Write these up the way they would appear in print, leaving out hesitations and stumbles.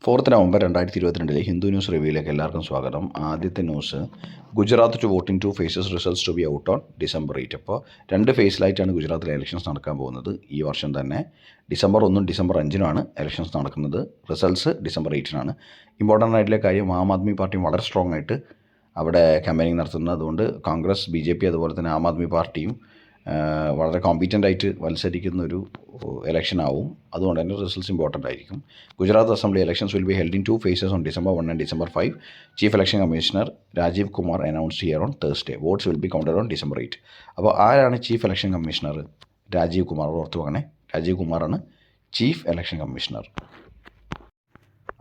4 November 2022 Hindu news റിവ്യൂയിലേക്ക് എല്ലാവർക്കും സ്വാഗതം. ആദ്യത്തെ news, Gujarat to vote in 2 phases, results to be out on December 8. അപ്പോൾ 2 ഫേസിലായിട്ടാണ് ഗുജറാത്തിലെ ഇലക്ഷൻസ് നടക്കാൻ പോകുന്നത്. ഈ വർഷം തന്നെ December 1 December 5 ഇലക്ഷൻസ് നടക്കുന്നത്. Results December 8. ഇമ്പോർട്ടൻ്റ് ആയിട്ടുള്ള കാര്യം, ആം ആദ്മി പാർട്ടിയും വളരെ സ്ട്രോങ് ആയിട്ട് അവിടെ ക്യാമ്പയിനിങ് നടത്തുന്നത്. അതുകൊണ്ട് കോൺഗ്രസ്, BJP അതുപോലെ തന്നെ ആം ആദ്മി പാർട്ടിയും വളരെ കോമ്പീറ്റൻ്റ് ആയിട്ട് മത്സരിക്കുന്നൊരു ഇലക്ഷൻ ആവും. അതുകൊണ്ട് തന്നെ റിസൾട്ട്സ് ഇമ്പോർട്ടൻ്റ് ആയിരിക്കും. Gujarat assembly elections will be held in 2 phases on December 1 and December 5. Chief election commissioner Rajeev Kumar announced here on Thursday. Votes will be counted on December 8. അപ്പോൾ ആരാണ് chief election commissioner? Rajeev Kumar. ഓർത്ത് വെക്കണേ, രാജീവ് കുമാറാണ് ചീഫ് ഇലക്ഷൻ കമ്മീഷണർ.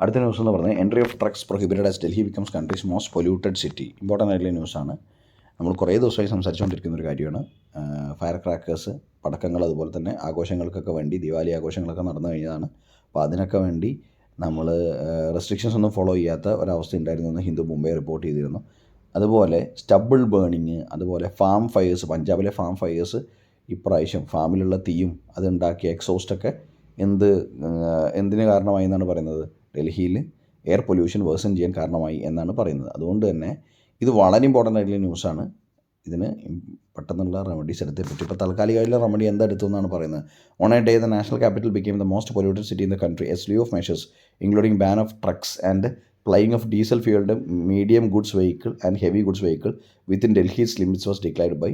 അടുത്ത news എന്ന് പറഞ്ഞാൽ, entry of trucks prohibited as Delhi becomes country's most polluted city. Important ആയിട്ടുള്ള ന്യൂസാണ്. നമ്മൾ കുറേ ദിവസമായി സംസാരിച്ചുകൊണ്ടിരിക്കുന്ന ഒരു കാര്യമാണ്. ഫയർ ക്രാക്കേഴ്സ്, പടക്കങ്ങൾ, അതുപോലെ തന്നെ ആഘോഷങ്ങൾക്കൊക്കെ വേണ്ടി, ദിവാലി ആഘോഷങ്ങളൊക്കെ നടന്നു കഴിഞ്ഞതാണ്. അപ്പോൾ അതിനൊക്കെ വേണ്ടി നമ്മൾ റെസ്ട്രിക്ഷൻസ് ഒന്നും ഫോളോ ചെയ്യാത്ത ഒരവസ്ഥ ഉണ്ടായിരുന്നു എന്ന് ഹിന്ദു മുംബൈ റിപ്പോർട്ട് ചെയ്തിരുന്നു. അതുപോലെ സ്റ്റബിൾ ബേണിങ്, അതുപോലെ ഫാം ഫയേഴ്സ്, പഞ്ചാബിലെ ഫാം ഫയേഴ്സ് ഇപ്രാവശ്യം ഫാമിലുള്ള തീയും അതുണ്ടാക്കിയ എക്സോസ്റ്റൊക്കെ എന്തിന് കാരണമായി എന്നാണ് പറയുന്നത്? ഡൽഹിയിൽ എയർ പൊല്യൂഷൻ വേഴ്സൺ ചെയ്യാൻ കാരണമായി എന്നാണ് പറയുന്നത്. അതുകൊണ്ട് തന്നെ ഇത് വളരെ ഇമ്പോർട്ടൻ്റ് ആയിട്ടുള്ള ന്യൂസാണ്. ഇതിന് പെട്ടെന്നുള്ള റെമഡീസ് എടുത്തേ പറ്റും. ഇപ്പോൾ താൽക്കാലികമായിട്ടുള്ള റെമഡി എന്താ എടുത്തു എന്നാണ് പറയുന്നത്. On a day the national capital became the most polluted city in the country. A slew of measures including ban of trucks and plying of diesel fuelled medium goods vehicle and heavy goods vehicle within Delhi's limits was declared by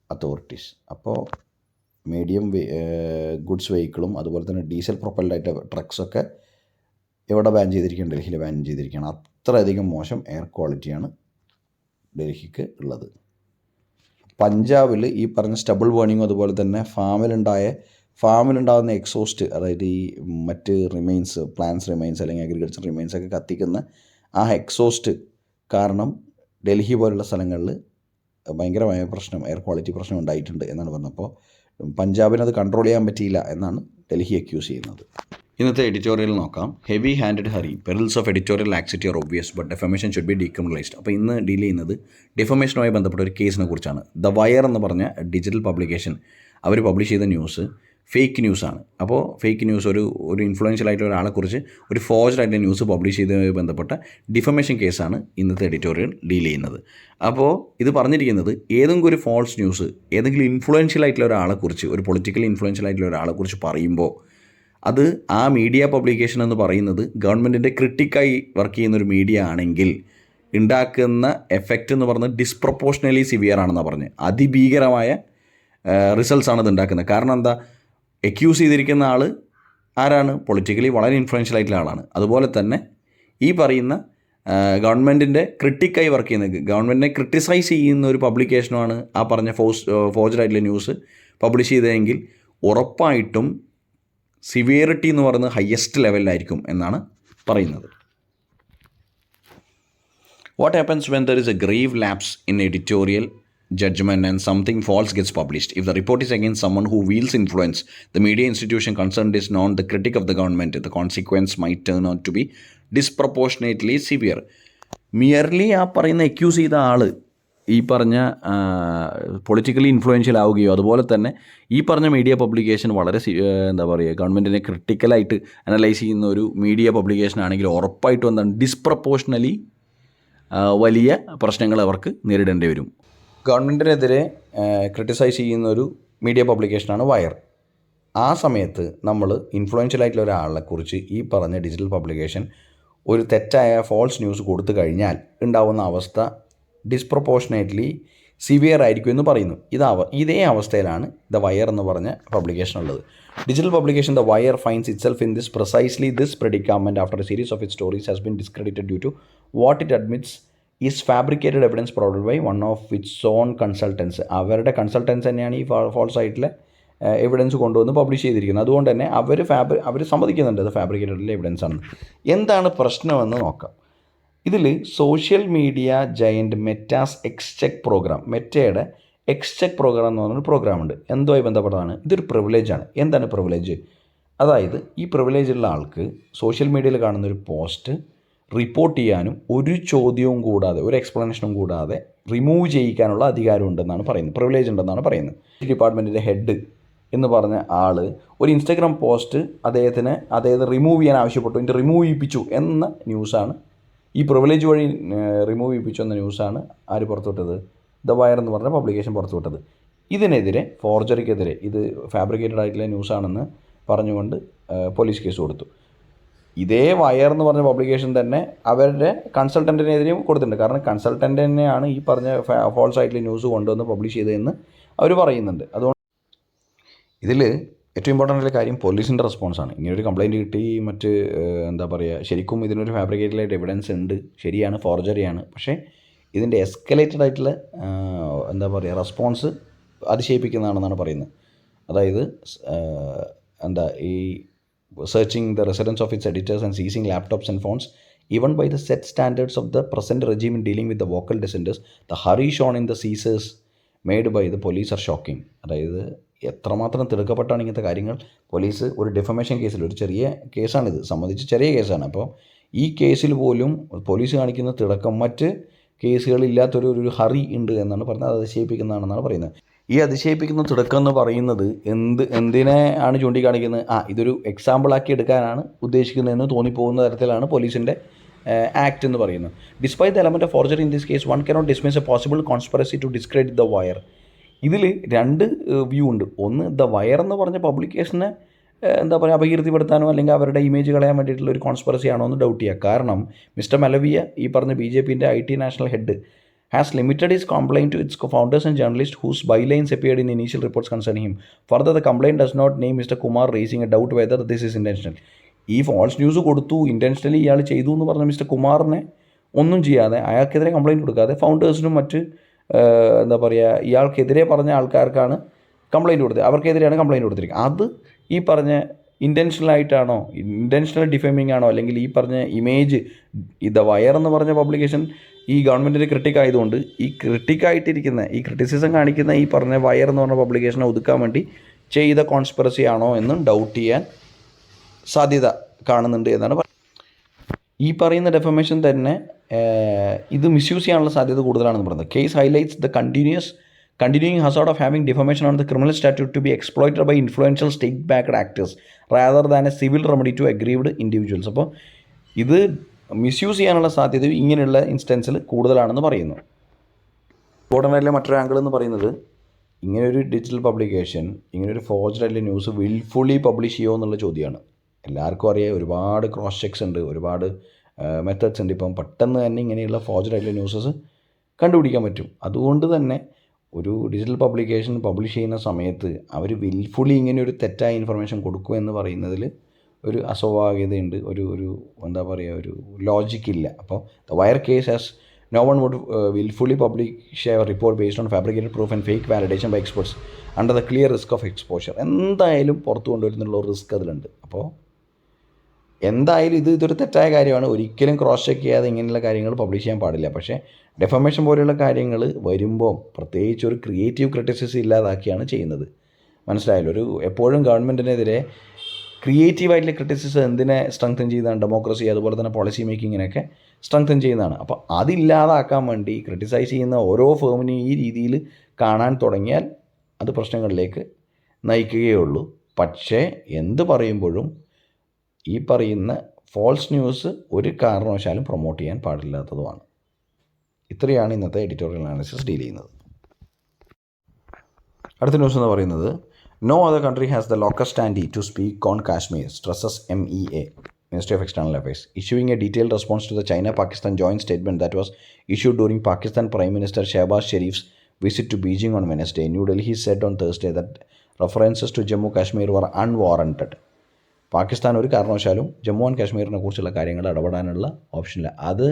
authorities. അപ്പോൾ medium goods വെഹിക്കിളും അതുപോലെ തന്നെ diesel പ്രൊപ്പൽഡായിട്ട് ട്രക്സൊക്കെ എവിടെ ban ചെയ്തിരിക്കുകയാണ്? ഡൽഹിയിൽ ban ചെയ്തിരിക്കുകയാണ്. അത്രയധികം മോശം എയർ ക്വാളിറ്റിയാണ് ഡൽഹിക്ക് ഉള്ളത്. പഞ്ചാബിൽ ഈ പറഞ്ഞ സ്റ്റബിൾ ബേണിങ്ങും അതുപോലെ തന്നെ ഫാമിലുണ്ടാകുന്ന എക്സോസ്റ്റ്, അതായത് ഈ മറ്റ് റിമൈൻസ്, പ്ലാന്റ്സ് റിമൈൻസ് അല്ലെങ്കിൽ അഗ്രികൾച്ചർ റിമൈൻസ് ഒക്കെ കത്തിക്കുന്ന ആ എക്സോസ്റ്റ് കാരണം ഡൽഹി പോലുള്ള സ്ഥലങ്ങളിൽ ഭയങ്കരമായ പ്രശ്നം, എയർ ക്വാളിറ്റി പ്രശ്നം ഉണ്ടായിട്ടുണ്ട് എന്നാണ് പറഞ്ഞത്. അപ്പോൾ പഞ്ചാബിനത് കൺട്രോൾ ചെയ്യാൻ പറ്റിയില്ല എന്നാണ് ഡൽഹി അക്യൂസ് ചെയ്യുന്നത്. ഇന്നത്തെ എഡിറ്റോറിയൽ നോക്കാം. Heavy handed hurry, perils of editorial laxity are obvious but defamation should be decriminalised. അപ്പോൾ ഇന്ന് ഡീൽ ചെയ്യുന്നത് ഡിഫമേഷനുമായി ബന്ധപ്പെട്ട ഒരു കേസിനെ കുറിച്ചാണ്. ദ വയർ എന്ന് പറഞ്ഞ ഡിജിറ്റൽ പബ്ലിക്കേഷൻ അവർ പബ്ലിഷ് ചെയ്ത ന്യൂസ് ഫേക്ക് ന്യൂസാണ്. അപ്പോൾ ഫേക്ക് ന്യൂസ്, ഒരു ഇൻഫ്ലുവൻഷ്യൽ ആയിട്ടുള്ള ഒരാളെക്കുറിച്ച് ഒരു ഫോർജ്ഡ് ആയിട്ടുള്ള ന്യൂസ് പബ്ലിഷ് ചെയ്തതുമായി ബന്ധപ്പെട്ട ഡിഫമേഷൻ കേസാണ് ഇന്നത്തെ എഡിറ്റോറിയൽ ഡീൽ ചെയ്യുന്നത്. അപ്പോൾ ഇത് പറഞ്ഞിരിക്കുന്നത്, ഏതെങ്കിലും ഒരു ഫോൾസ് ന്യൂസ് ഏതെങ്കിലും ഇൻഫ്ലുവൻഷ്യൽ ആയിട്ടുള്ള ഒരാളെക്കുറിച്ച്, ഒരു പൊളിറ്റിക്കലി ഇൻഫ്ലുവൻഷ്യൽ ആയിട്ടുള്ള ഒരാളെക്കുറിച്ച് പറയുമ്പോൾ അത് ആ മീഡിയ പബ്ലിക്കേഷൻ എന്ന് പറയുന്നത് ഗവൺമെൻറ്റിൻ്റെ ക്രിട്ടിക്കായി വർക്ക് ചെയ്യുന്നൊരു മീഡിയ ആണെങ്കിൽ ഉണ്ടാക്കുന്ന എഫക്റ്റ് എന്ന് പറഞ്ഞാൽ ഡിസ്പ്രപ്പോർഷണലി സിവിയർ ആണെന്നാണ് പറഞ്ഞത്. അതിഭീകരമായ റിസൾട്ട്സാണ് ഇത് ഉണ്ടാക്കുന്നത്. കാരണം എന്താ? എക്യൂസ് ചെയ്തിരിക്കുന്ന ആൾ ആരാണ്? പൊളിറ്റിക്കലി വളരെ ഇൻഫ്ലുവൻഷ്യൽ ആയിട്ടുള്ള ആളാണ്. അതുപോലെ തന്നെ ഈ പറയുന്ന ഗവൺമെൻറ്റിൻ്റെ ക്രിട്ടിക്കായി വർക്ക് ചെയ്യുന്നത്, ഗവൺമെൻറ്റിനെ ക്രിട്ടിസൈസ് ചെയ്യുന്ന ഒരു പബ്ലിക്കേഷനുമാണ് ആ പറഞ്ഞ ഫോർജ്ഡ് ആയിട്ടുള്ള ന്യൂസ് പബ്ലിഷ് ചെയ്തതെങ്കിൽ ഉറപ്പായിട്ടും സിവിയറിറ്റി എന്ന് പറയുന്നത് ഹയസ്റ്റ് ലെവലിലായിരിക്കും എന്നാണ് പറയുന്നത്. What happens when there is A grave lapse in editorial judgment and something false gets published? If the report is against someone who wields influence, the media institution concerned is not the critic of the government, the consequence might turn out to be disproportionately severe. Merely ആ പറയുന്ന accuse ചെയ്ത ആൾ ഈ പറഞ്ഞ politically influential ആവുകയോ, അതുപോലെ തന്നെ ഈ പറഞ്ഞ media publication വളരെ എന്താ പറയുക, ഗവൺമെൻറ്റിനെ ക്രിട്ടിക്കലായിട്ട് അനലൈസ് ചെയ്യുന്ന ഒരു മീഡിയ പബ്ലിക്കേഷൻ ആണെങ്കിൽ ഉറപ്പായിട്ടും എന്താണ്, ഡിസ്പ്രപ്പോർഷണലി വലിയ പ്രശ്നങ്ങൾ അവർക്ക് നേരിടേണ്ടി വരും. ഗവൺമെൻറ്റിനെതിരെ ക്രിട്ടിസൈസ് ചെയ്യുന്ന ഒരു മീഡിയ പബ്ലിക്കേഷനാണ് വയർ. ആ സമയത്ത് നമ്മൾ ഇൻഫ്ലുവൻഷ്യൽ ആയിട്ടുള്ള ഒരാളെക്കുറിച്ച് ഈ പറഞ്ഞ ഡിജിറ്റൽ പബ്ലിക്കേഷൻ ഒരു തെറ്റായ ഫോൾസ് ന്യൂസ് കൊടുത്തു കഴിഞ്ഞാൽ ഉണ്ടാവുന്ന അവസ്ഥ ഡിസ്പ്രപ്പോർഷനേറ്റ്ലി സിവിയർ ആയിരിക്കും എന്ന് പറയുന്നു. ഇതേ അവസ്ഥയിലാണ് ദ വയർ എന്ന് പറഞ്ഞ പബ്ലിക്കേഷൻ ഉള്ളത്. Digital publication the Wire finds itself in precisely this predicament after a series of it stories has been discredited due to what it admits is fabricated evidence provided by one of its own consultants. അവരുടെ consultants തന്നെയാണ് ഈ false ആയിട്ടുള്ള evidence കൊണ്ടുവന്ന് publish ചെയ്തിരിക്കുന്നത്. അതുകൊണ്ട് തന്നെ അവർ സമ്മതിക്കുന്നുണ്ട് അത് fabricated evidence ആണ്. എന്താണ് പ്രശ്നമെന്ന് നോക്കാം. ഇതിൽ social media giant Meta's XCheck program, മെറ്റയുടെ എക്സ്ചെക്ക് പ്രോഗ്രാം എന്ന് പറഞ്ഞൊരു പ്രോഗ്രാമുണ്ട്. എന്തുമായി ബന്ധപ്പെട്ടതാണ്? ഇതൊരു പ്രിവിലേജാണ്. എന്താണ് പ്രിവിലേജ്? അതായത് ഈ പ്രിവിലേജുള്ള ആൾക്ക് സോഷ്യൽ മീഡിയയിൽ കാണുന്നൊരു പോസ്റ്റ് റിപ്പോർട്ട് ചെയ്യാനും ഒരു ചോദ്യവും കൂടാതെ, ഒരു എക്സ്പ്ലനേഷനും കൂടാതെ റിമൂവ് ചെയ്യിക്കാനുള്ള അധികാരം ഉണ്ടെന്നാണ് പറയുന്നത്, പ്രിവിലേജ് ഉണ്ടെന്നാണ് പറയുന്നത്. ഡിപ്പാർട്ട്മെൻറ്റിൻ്റെ ഹെഡ് എന്ന് പറഞ്ഞ ആൾ ഒരു ഇൻസ്റ്റാഗ്രാം പോസ്റ്റ് അദ്ദേഹത്തെ റിമൂവ് ചെയ്യാൻ ആവശ്യപ്പെട്ടു, എന്നിട്ട് റിമൂവ് ചെയ്യിപ്പിച്ചു എന്ന ന്യൂസാണ്, ഈ പ്രിവിലേജ് വഴി റിമൂവ് ചെയ്യിപ്പിച്ചു എന്ന ന്യൂസാണ് ആര് പുറത്തുവിട്ടത്? ദ വയർ എന്ന് പറഞ്ഞ പബ്ലിക്കേഷൻ പുറത്തുവിട്ടത്. ഇതിനെതിരെ, ഫോർജറിക്കെതിരെ, ഇത് ഫാബ്രിക്കേറ്റഡ് ആയിട്ടുള്ള ന്യൂസാണെന്ന് പറഞ്ഞുകൊണ്ട് പോലീസ് കേസ് കൊടുത്തു. ഇതേ വയർ എന്ന് പറഞ്ഞ പബ്ലിക്കേഷൻ തന്നെ അവരുടെ കൺസൾട്ടൻറ്റിനെതിരെയും കൊടുത്തിട്ടുണ്ട്. കാരണം കൺസൾട്ടൻ്റ് തന്നെയാണ് ഈ പറഞ്ഞ ഫോൾസ് ആയിട്ടുള്ള ന്യൂസ് കൊണ്ടുവന്ന് പബ്ലിഷ് ചെയ്തതെന്ന് അവർ പറയുന്നുണ്ട്. അതുകൊണ്ട് ഇതിൽ ഏറ്റവും ഇമ്പോർട്ടൻ്റ് ആയിട്ടുള്ള കാര്യം പോലീസിൻ്റെ റെസ്പോൺസാണ്. ഇങ്ങനൊരു കംപ്ലയിൻറ്റ് കിട്ടി, എന്താ പറയുക, ശരിക്കും ഇതിനൊരു ഫാബ്രിക്കേറ്റഡ് ആയിട്ട് എവിഡൻസ് ഉണ്ട്, ശരിയാണ്, ഫോർജറിയാണ്. പക്ഷേ ഇതിൻ്റെ എസ്കലേറ്റഡ് ആയിട്ടുള്ള എന്താ പറയുക റെസ്പോൺസ് അതിശയിപ്പിക്കുന്നതാണെന്നാണ് പറയുന്നത്. അതായത് ഈ searching the residence of its editors and seizing laptops and phones, even by the set standards of the present regime in dealing with the vocal dissenters, the hurry shown in the seizures made by the police are shocking. അതായത് എത്രമാത്രം തിടുക്കപ്പെട്ടാണ് ഇങ്ങനത്തെ കാര്യങ്ങൾ police ഒരു defamation കേസിൽ, ഒരു ചെറിയ കേസാണിത്, സംബന്ധിച്ച് ചെറിയ കേസാണ്. അപ്പോൾ ഈ കേസിൽ പോലും പോലീസ് കാണിക്കുന്ന തിടക്കം മറ്റ് കേസുകളില്ലാത്തൊരു ഹറി ഉണ്ട് എന്നാണ് പറഞ്ഞത്. അത് അതിശയിപ്പിക്കുന്നതാണെന്നാണ് പറയുന്നത്. ഈ അതിശയിപ്പിക്കുന്ന തുടക്കം എന്ന് പറയുന്നത് എന്തിനെ ആണ് ചൂണ്ടിക്കാണിക്കുന്നത്? ഇതൊരു എക്സാമ്പിളാക്കി എടുക്കാനാണ് ഉദ്ദേശിക്കുന്നതെന്ന് തോന്നിപ്പോകുന്ന തരത്തിലാണ് പോലീസിൻ്റെ ആക്ട് എന്ന് പറയുന്നത്. Despite the element of forgery in this case, one cannot dismiss a possible conspiracy to discredit the Wire. ഇതിൽ രണ്ട് വ്യൂ ഉണ്ട്. ഒന്ന്, ദ വയർ എന്ന് പറഞ്ഞ പബ്ലിക്കേഷനെ എന്താ പറയുക അപകീർത്തിപ്പെടുത്താനോ അല്ലെങ്കിൽ അവരുടെ ഇമേജ് കളയാൻ വേണ്ടിയിട്ടുള്ള ഒരു കോൺസ്പിറസി ആണോ എന്ന് ഡൗട്ട് ചെയ്യുക. കാരണം മിസ്റ്റർ മലവിയ, ഈ പറഞ്ഞ BJPൻ്റെ IT national head, has limited his complaint to its co-founders and journalists whose bylines appeared in initial reports concerning him. Further, the complaint does not name Mr. Kumar, raising a doubt whether this is intentional. ഈ false news കൊടുത്തു, intentionally ഇയാൾ ചെയ്തു എന്ന് പറഞ്ഞ mister കുമാറിനെ ഒന്നും ചെയ്യാതെ, അയാൾക്കെതിരെ complaint കൊടുക്കാതെ, ഫൗണ്ടേഴ്സിനും മറ്റ് എന്താ പറയുക ഇയാൾക്കെതിരെ പറഞ്ഞ ആൾക്കാർക്കാണ് കംപ്ലയിൻറ്റ് കൊടുത്തത്, അവർക്കെതിരെയാണ് കംപ്ലയിൻറ്റ് കൊടുത്തിരിക്കുന്നത്. അത് ഈ പറഞ്ഞ ഇൻറ്റൻഷനലായിട്ടാണോ, ഇൻറ്റൻഷണൽ ഡിഫേമിംഗ് ആണോ, അല്ലെങ്കിൽ ഈ പറഞ്ഞ ഇമേജ്, ദ വയർ എന്ന് പറഞ്ഞ പബ്ലിക്കേഷൻ ഈ ഗവൺമെൻറ്റിൻ്റെ ക്രിട്ടിക് ആയതുകൊണ്ട് ഈ ക്രിട്ടിക്കായിട്ടിരിക്കുന്ന, ഈ ക്രിറ്റിസിസം കാണിക്കുന്ന ഈ പറഞ്ഞ വയർ എന്ന് പറഞ്ഞ പബ്ലിക്കേഷനെ ഒതുക്കാൻ വേണ്ടി ചെയ്ത കോൺസ്പിറസി ആണോ എന്നും ഡൗട്ട് ചെയ്യാൻ സാധ്യത കാണുന്നുണ്ട് എന്നാണ് പറയുന്നത്. ഈ പറയുന്ന ഡെഫമേഷൻ തന്നെ ഇത് മിസ്യൂസ് ചെയ്യാനുള്ള സാധ്യത കൂടുതലാണെന്ന് പറയുന്നത്. Case highlights the continuing hazard of having defamation on the criminal statute to be exploited by influential state-backed actors rather than a civil remedy to aggrieved individuals. അപ്പോൾ ഇത് മിസ്യൂസ് ചെയ്യാനുള്ള സാധ്യത ഇങ്ങനെയുള്ള ഇൻസ്റ്റൻസിൽ കൂടുതലാണെന്ന് പറയുന്നു. ഇമ്പോർട്ടൻ്റ് മറ്റൊരു ആംഗിൾ എന്ന് പറയുന്നത്, ഇങ്ങനെയൊരു ഡിജിറ്റൽ പബ്ലിക്കേഷൻ, ഇങ്ങനെയൊരു ഫോർജ്ഡ് ആയിട്ടുള്ള ന്യൂസ് വിൽഫുള്ളി പബ്ലിഷ് ചെയ്യുമോ എന്നുള്ള ചോദ്യമാണ്. എല്ലാവർക്കും അറിയാം, ഒരുപാട് ക്രോസ് ചെക്സ് ഉണ്ട്, ഒരുപാട് മെത്തേഡ്സ് ഉണ്ട്. ഇപ്പം പെട്ടെന്ന് തന്നെ ഇങ്ങനെയുള്ള ഫോർജ്ഡ് ആയിട്ടുള്ള ന്യൂസസ് കണ്ടുപിടിക്കാൻ പറ്റും. അതുകൊണ്ട് തന്നെ ഒരു ഡിജിറ്റൽ പബ്ലിക്കേഷൻ പബ്ലിഷ് ചെയ്യുന്ന സമയത്ത് അവർ വിൽഫുള്ളി ഇങ്ങനെയൊരു തെറ്റായ ഇൻഫർമേഷൻ കൊടുക്കുമെന്ന് പറയുന്നതിൽ ഒരു അസ്വാഭാവികതയുണ്ട്, ഒരു എന്താ പറയുക, ഒരു ലോജിക്കില്ല. അപ്പോൾ the Wire case has no one would wilfully publish a report based on fabricated proof and fake validation by experts under the clear risk of exposure. എന്തായാലും പുറത്തു കൊണ്ടുവരുന്നുള്ള റിസ്ക് അതിലുണ്ട്. അപ്പോൾ എന്തായാലും ഇതൊരു തെറ്റായ കാര്യമാണ്. ഒരിക്കലും ക്രോസ് ചെക്ക് ചെയ്യാതെ ഇങ്ങനെയുള്ള കാര്യങ്ങൾ പബ്ലിഷ് ചെയ്യാൻ പാടില്ല. പക്ഷേ ഡെഫമേഷൻ പോലെയുള്ള കാര്യങ്ങൾ വരുമ്പോൾ പ്രത്യേകിച്ച് ഒരു ക്രിയേറ്റീവ് ക്രിറ്റിസിസം ഇല്ലാതാക്കിയാണ് ചെയ്യുന്നത്. മനസ്സിലായല്ലോ? എപ്പോഴും ഗവൺമെൻറ്റിനെതിരെ ക്രിയേറ്റീവായിട്ടുള്ള ക്രിറ്റിസിസം എന്തിനെ സ്ട്രെങ്തൻ ചെയ്താണ്? ഡെമോക്രസി, അതുപോലെ തന്നെ പോളിസി മേക്കിങ്ങിനൊക്കെ സ്ട്രെങ്തൻ ചെയ്യുന്നതാണ്. അപ്പോൾ അതില്ലാതാക്കാൻ വേണ്ടി ക്രിറ്റിസൈസ് ചെയ്യുന്ന ഓരോ ഫേമിനെയും ഈ രീതിയിൽ കാണാൻ തുടങ്ങിയാൽ അത് പ്രശ്നങ്ങളിലേക്ക് നയിക്കുകയുള്ളൂ. പക്ഷേ എന്ത് പറയുമ്പോഴും ഈ പറയുന്ന ഫോൾസ് ന്യൂസ് ഒരു കാരണവശാലും പ്രൊമോട്ട് ചെയ്യാൻ പാടില്ലാത്തതുമാണ്. ഇത്രയാണ് ഇന്നത്തെ എഡിറ്റോറിയൽ അനാലിസിസ് ഡീൽ ചെയ്യുന്നത്. അടുത്ത ന്യൂസ് എന്ന് പറയുന്നത്, no other country has the locus standi to speak on Kashmir, stresses MEA, Ministry of External Affairs, issuing a detailed response to the China-Pakistan joint statement that was issued during Pakistan Prime Minister Shehbaz Sharif's visit to Beijing on Wednesday. New Delhi said on Thursday that references to Jammu Kashmir were unwarranted. Pakistan ഒരു കാരണവശാലും Jammu and കാശ്മീരിനെ കുറിച്ചുള്ള കാര്യങ്ങൾ ഇടപെടാനുള്ള ഓപ്ഷനില്ല. അത്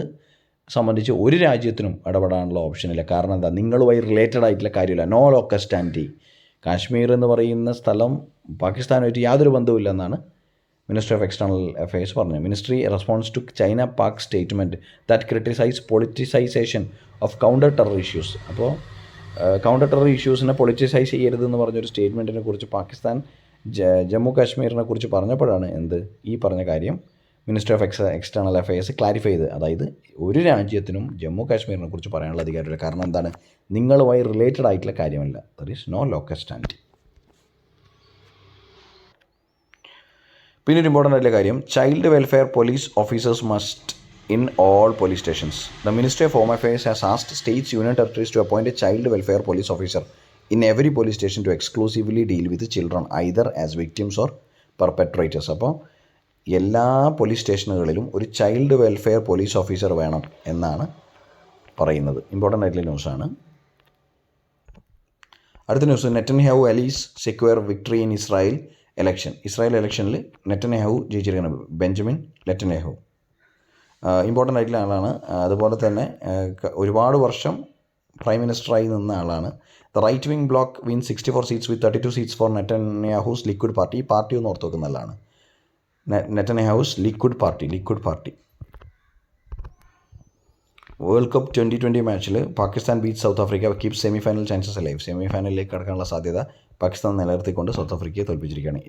സംബന്ധിച്ച് ഒരു രാജ്യത്തിനും ഇടപെടാനുള്ള ഓപ്ഷനില്ല. കാരണം എന്താ? നിങ്ങളുമായി റിലേറ്റഡ് ആയിട്ടുള്ള കാര്യമില്ല. No local standi. കാശ്മീർ എന്ന് പറയുന്ന സ്ഥലം പാകിസ്ഥാനുമായിട്ട് യാതൊരു ബന്ധവുമില്ലെന്നാണ് മിനിസ്ട്രി ഓഫ് എക്സ്റ്റേണൽ അഫയേഴ്സ് പറഞ്ഞത്. Ministry response to China Pak statement that criticise politicisation of counter terror issues. അപ്പോൾ കൗണ്ടർ ടെറർ ഇഷ്യൂസിനെ പൊളിറ്റിസൈസ് ചെയ്യരുതെന്ന് പറഞ്ഞൊരു സ്റ്റേറ്റ്മെൻറ്റിനെ കുറിച്ച് പാകിസ്ഥാൻ ജമ്മു കാശ്മീരിനെ കുറിച്ച് പറഞ്ഞപ്പോഴാണ് ഈ പറഞ്ഞ കാര്യം ministry of external affairs clarify ചെയ്ത്. അതായത് ഒരു രാജ്യത്തിനും ജമ്മു കാശ്മീരിനെ കുറിച്ച് പറയാനുള്ള അധികാരമില്ല. കാരണം എന്താണ്? നിങ്ങളുമായി റിലേറ്റഡ് ആയിട്ടുള്ള കാര്യമല്ല. There is no local stand. പിന്നെ ഒരു ഇമ്പോർട്ടൻ്റ് ആയിട്ടുള്ള കാര്യം, child welfare police officers must in all police stations. The ministry of home affairs has asked states, union territories to appoint a child welfare police officer in every police station to exclusively deal with children either as victims or perpetrators. അപ്പോൾ എല്ലാ police സ്റ്റേഷനുകളിലും ഒരു child welfare police officer വേണം എന്നാണ് പറയുന്നത്. Important ആയിട്ടുള്ള ന്യൂസാണ്. അടുത്ത news, Netanyahu allies secure victory in Israel election. Israel ഇലക്ഷനിൽ നെറ്റൻയാഹു ജയിച്ചിരിക്കുന്നത്, ബെഞ്ചമിൻ നെറ്റൻയാഹു. ഇമ്പോർട്ടൻ്റ് ആയിട്ടുള്ള ആളാണ്. അതുപോലെ തന്നെ ഒരുപാട് വർഷം പ്രൈം മിനിസ്റ്ററായി നിന്ന ആളാണ്. The right wing bloc win 64 seats with 32 seats for Netanyahu's Likud party. ഈ പാർട്ടി ഒന്ന് ഓർത്ത് വെക്കുന്ന നല്ലതാണ്. Netanyahu's Likud party. World cup 2020 മാച്ചിൽ Pakistan beat South Africa, keep semi final chances alive. Semi ഫൈനലിലേക്ക് കടക്കാനുള്ള സാധ്യത പാകിസ്ഥാൻ നിലനിർത്തിക്കൊണ്ട് സൗത്ത് ആഫ്രിക്കയെ തോൽപ്പിച്ചിരിക്കുകയാണ്.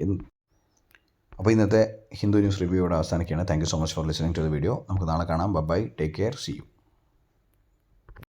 അപ്പോൾ ഇന്നത്തെ ഹിന്ദു ന്യൂസ് റിവ്യൂ ഇവിടെ അവസാനിക്കുകയാണ്. Thank you so much for listening to the video. നമുക്ക് നാളെ കാണാം. Bye, take care, see U.